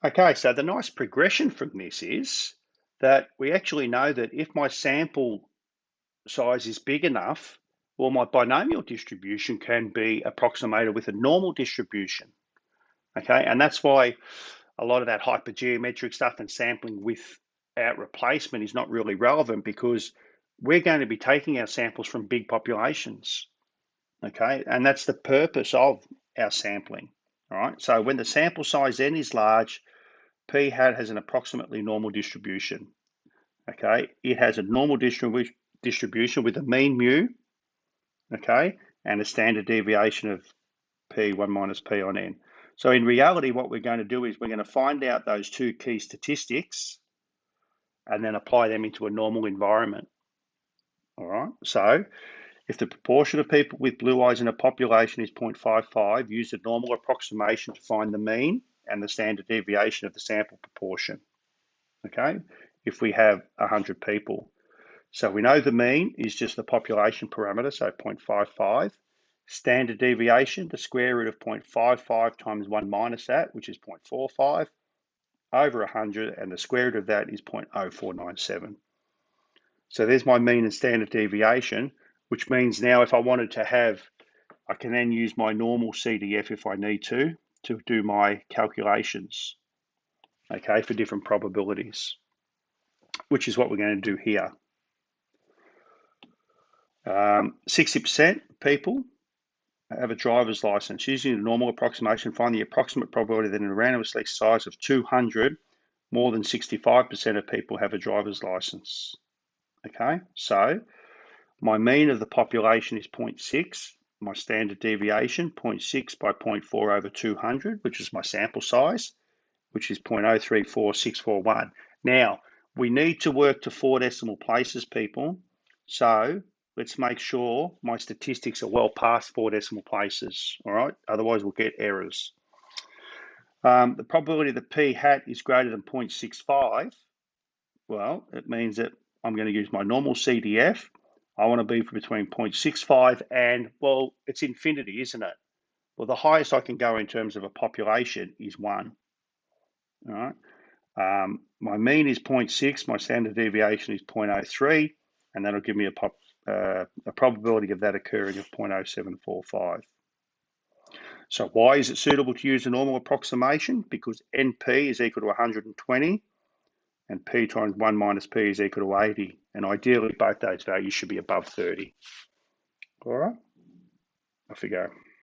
Okay, so the nice progression from this is that we actually know that if my sample size is big enough, well, my binomial distribution can be approximated with a normal distribution. Okay, and that's why a lot of that hypergeometric stuff and sampling without replacement is not really relevant, because we're going to be taking our samples from big populations. Okay, and that's the purpose of our sampling. All right, so when the sample size n is large, p hat has an approximately normal distribution. Okay, it has a normal distribution with a mean mu, okay, and a standard deviation of p1 minus p on n. So in reality, what we're going to do is we're going to find out those two key statistics and then apply them into a normal environment. All right, so if the proportion of people with blue eyes in a population is 0.55, use a normal approximation to find the mean and the standard deviation of the sample proportion. Okay, if we have 100 people. So we know the mean is just the population parameter, so 0.55. Standard deviation, the square root of 0.55 times 1 minus that, which is 0.45, over 100, and the square root of that is 0.0497. So there's my mean and standard deviation, which means now if I wanted to have, I can then use my normal CDF if I need to do my calculations, okay, for different probabilities, which is what we're going to do here. 60% people have a driver's license. Using the normal approximation, find the approximate probability that in a random select size of 200, more than 65% of people have a driver's license. Okay, so my mean of the population is 0.6, my standard deviation, 0.6 by 0.4 over 200, which is my sample size, which is 0.034641. Now, we need to work to 4 decimal places, people. So let's make sure my statistics are well past 4 decimal places, all right? Otherwise, we'll get errors. The probability that p hat is greater than 0.65, well, it means that I'm going to use my normal CDF. I want to be between 0.65 and, well, it's infinity, isn't it? Well, the highest I can go in terms of a population is 1, all right? My mean is 0.6, my standard deviation is 0.03, and that'll give me a probability of that occurring of 0.0745. So why is it suitable to use a normal approximation? Because NP is equal to 120, and P times 1 minus P is equal to 80. And ideally, both those values should be above 30. All right, off we go.